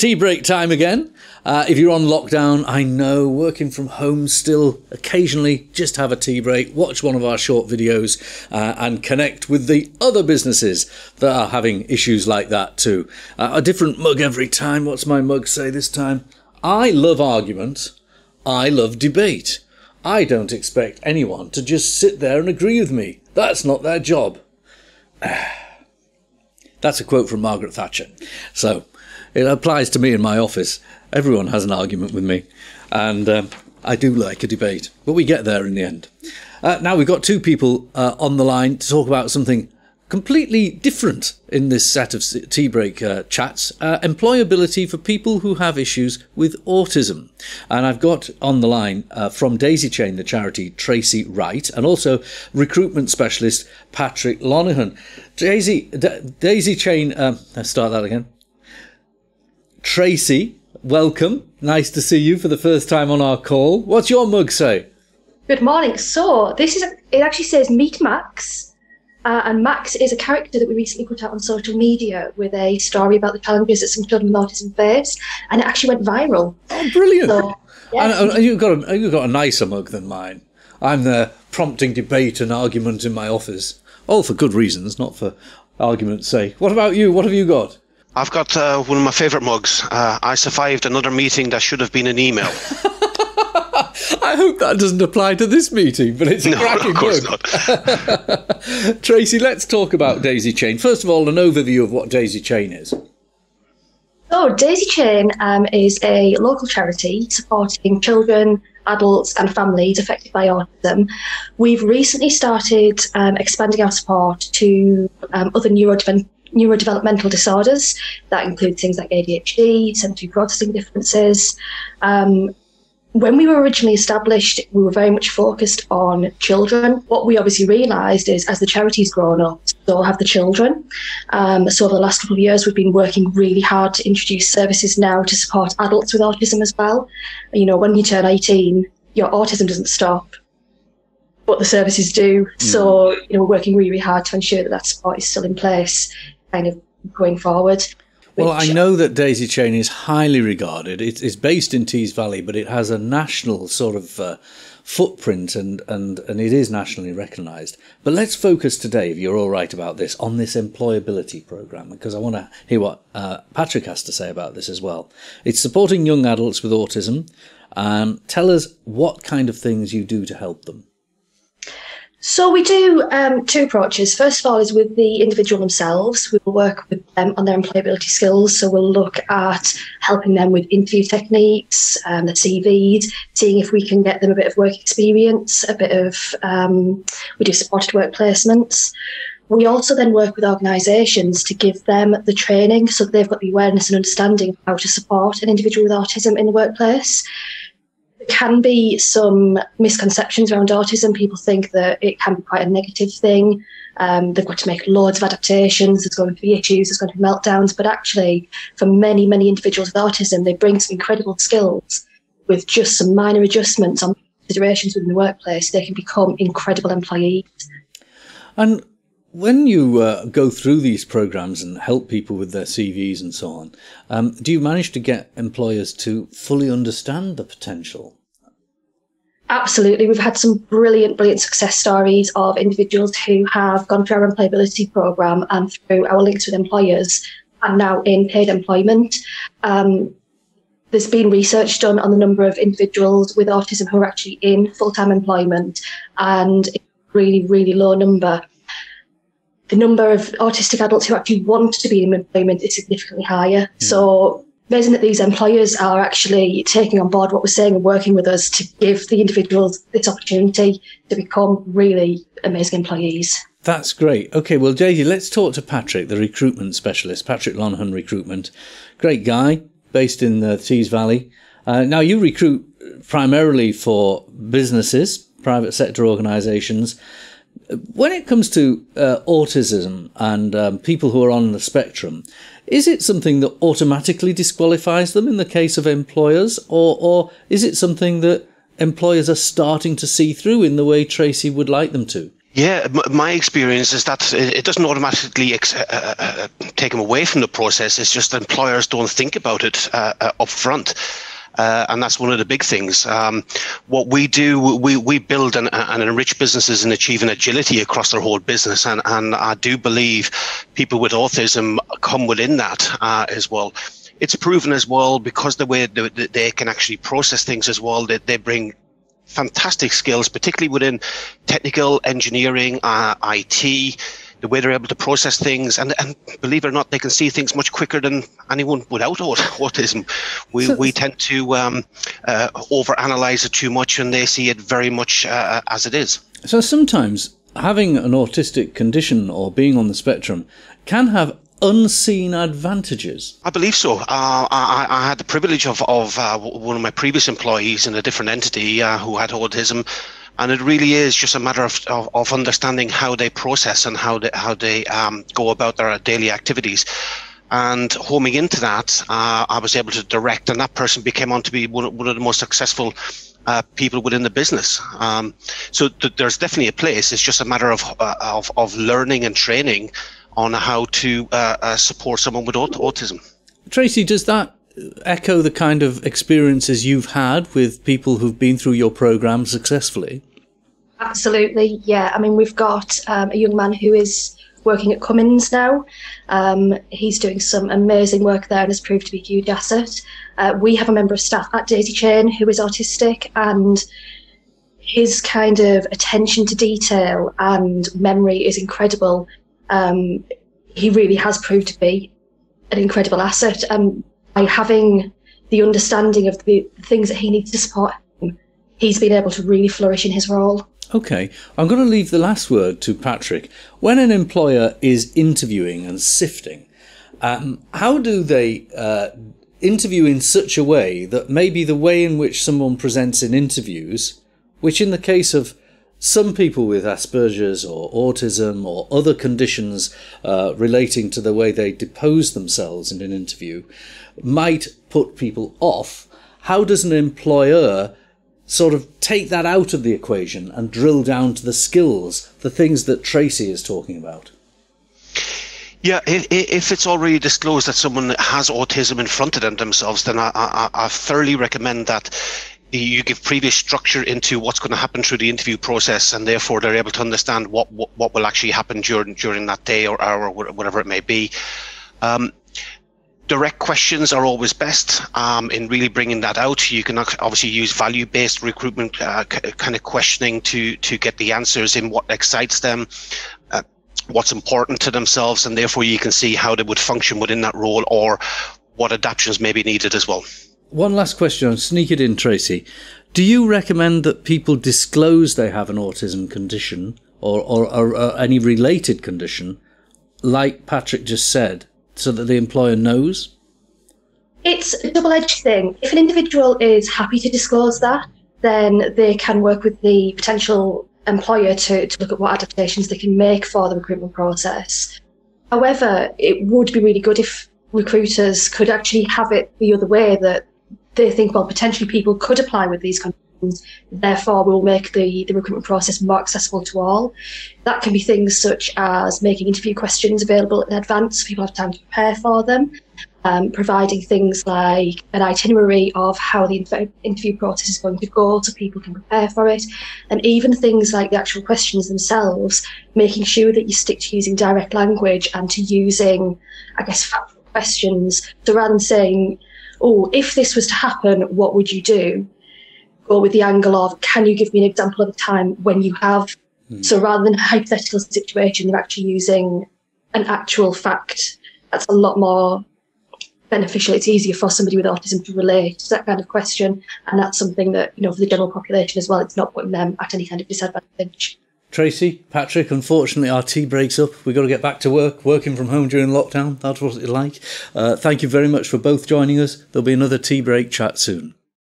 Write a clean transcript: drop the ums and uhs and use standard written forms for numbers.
tea break time again. If you're on lockdown, I know, working from home still, occasionally just have a tea break, watch one of our short videos and connect with the other businesses that are having issues like that too. A different mug every time. What's my mug say this time? I love argument. I love debate. I don't expect anyone to just sit there and agree with me. That's not their job. That's a quote from Margaret Thatcher. So it applies to me in my office. Everyone has an argument with me. And I do like a debate. But we get there in the end. Now we've got two people on the line to talk about something completely different in this set of tea break chats. Employability for people who have issues with autism. And I've got on the line from Daisy Chain, the charity, Tracy Wright, and also recruitment specialist Patrick Lonergan. Daisy Chain, let's start that again. Tracy, welcome. Nice to see you for the first time on our call. What's your mug say? Good morning. So it actually says Meet Max. And Max is a character that we recently put out on social media with a story about the challenges that some children with autism face, and it actually went viral. Oh, brilliant! So, yeah. And you've got a nicer mug than mine. I'm there prompting debate and argument in my office, all for good reasons, not for argument's sake. What about you? What have you got? I've got one of my favourite mugs. I survived another meeting that should have been an email. I hope that doesn't apply to this meeting, but it's a cracking book. No, of course not. Tracy, let's talk about Daisy Chain. First of all, an overview of what Daisy Chain is. So Daisy Chain is a local charity supporting children, adults and families affected by autism. We've recently started expanding our support to other neurodevelopmental disorders. That includes things like ADHD, sensory processing differences. When we were originally established, we were very much focused on children. What we obviously realised is as the charity's grown up, so have the children. So over the last couple of years, we've been working really hard to introduce services now to support adults with autism as well. You know, when you turn 18, your autism doesn't stop, but the services do. So, you know, we're working really hard to ensure that that support is still in place, kind of going forward. Well, I know that Daisy Chain is highly regarded. It's based in Tees Valley, but it has a national sort of footprint and it is nationally recognised. But let's focus today, if you're all right about this, on this employability programme, because I want to hear what Patrick has to say about this as well. It's supporting young adults with autism. Tell us what kind of things you do to help them. So we do two approaches. First of all is with the individual themselves. We will work with them on their employability skills. So we'll look at helping them with interview techniques, the CVs, seeing if we can get them a bit of work experience, a bit of, we do supported work placements. We also then work with organisations to give them the training so that they've got the awareness and understanding of how to support an individual with autism in the workplace. There can be some misconceptions around autism. People think that it can be quite a negative thing. They've got to make loads of adaptations. There's going to be issues. There's going to be meltdowns. But actually, for many, many individuals with autism, they bring some incredible skills with just some minor adjustments on considerations within the workplace. They can become incredible employees. And when you go through these programs and help people with their CVs and so on, do you manage to get employers to fully understand the potential? Absolutely. We've had some brilliant success stories of individuals who have gone through our employability programme and through our links with employers and now in paid employment. There's been research done on the number of individuals with autism who are actually in full-time employment, and it's a really, really low number. The number of autistic adults who actually want to be in employment is significantly higher. So amazing that these employers are actually taking on board what we're saying and working with us to give the individuals this opportunity to become really amazing employees. That's great. Okay, well, Daisy, let's talk to Patrick, the recruitment specialist, Patrick Lonergan Recruitment. Great guy, based in the Tees Valley. Now, you recruit primarily for businesses, private sector organisations. When it comes to autism and people who are on the spectrum, is it something that automatically disqualifies them in the case of employers, or is it something that employers are starting to see through in the way Tracy would like them to? Yeah, my experience is that it doesn't automatically take them away from the process. It's just employers don't think about it up front. And that's one of the big things. What we do, we build and enrich businesses in achieving agility across their whole business. And I do believe people with autism come within that as well. It's proven as well, because the way they can actually process things as well, that they bring fantastic skills, particularly within technical engineering, IT, the way they're able to process things, and believe it or not, they can see things much quicker than anyone without autism. We tend to overanalyze it too much, and they see it very much as it is. So sometimes having an autistic condition or being on the spectrum can have unseen advantages. I believe so. I had the privilege of one of my previous employees in a different entity who had autism, and it really is just a matter of understanding how they process and how they go about their daily activities. And homing into that, I was able to direct, and that person became on to be one of the most successful people within the business. So there's definitely a place. It's just a matter of learning and training on how to support someone with autism. Tracy, does that echo the kind of experiences you've had with people who've been through your programme successfully? Absolutely, yeah. I mean, we've got a young man who is working at Cummins now. He's doing some amazing work there and has proved to be a huge asset. We have a member of staff at Daisy Chain who is autistic, and his kind of attention to detail and memory is incredible. He really has proved to be an incredible asset. By having the understanding of the things that he needs to support him, he's been able to really flourish in his role. Okay, I'm going to leave the last word to Patrick. When an employer is interviewing and sifting, how do they interview in such a way that maybe the way in which someone presents in interviews, which in the case of some people with Asperger's or autism or other conditions relating to the way they depose themselves in an interview, might put people off, how does an employer sort of take that out of the equation and drill down to the skills, the things that Tracy is talking about? Yeah, if it's already disclosed that someone has autism in front of themselves, then I thoroughly recommend that you give previous structure into what's going to happen through the interview process, and therefore they're able to understand what will actually happen during that day or hour or whatever it may be. Direct questions are always best in really bringing that out. You can obviously use value-based recruitment kind of questioning to get the answers in what excites them, what's important to themselves, and therefore you can see how they would function within that role or what adaptations may be needed as well. One last question, I'll sneak it in, Tracy. Do you recommend that people disclose they have an autism condition or any related condition, like Patrick just said, so that the employer knows? It's a double-edged thing. If an individual is happy to disclose that, then they can work with the potential employer to look at what adaptations they can make for the recruitment process. However, it would be really good if recruiters could actually have it the other way, that they think, well, potentially people could apply with these conditions, therefore we'll make the recruitment process more accessible to all. That can be things such as making interview questions available in advance so people have time to prepare for them, providing things like an itinerary of how the interview process is going to go so people can prepare for it, and even things like the actual questions themselves, making sure that you stick to using direct language and to using, I guess, factual questions. So rather than saying, oh, if this was to happen, what would you do? Go with the angle of, can you give me an example of a time when you have? So rather than a hypothetical situation, they're actually using an actual fact. That's a lot more beneficial. It's easier for somebody with autism to relate to that kind of question. And that's something that, for the general population as well, it's not putting them at any kind of disadvantage. Tracy, Patrick, unfortunately our tea breaks up. We've got to get back to work, working from home during lockdown. That's what it's like. Thank you very much for both joining us. There'll be another tea break chat soon.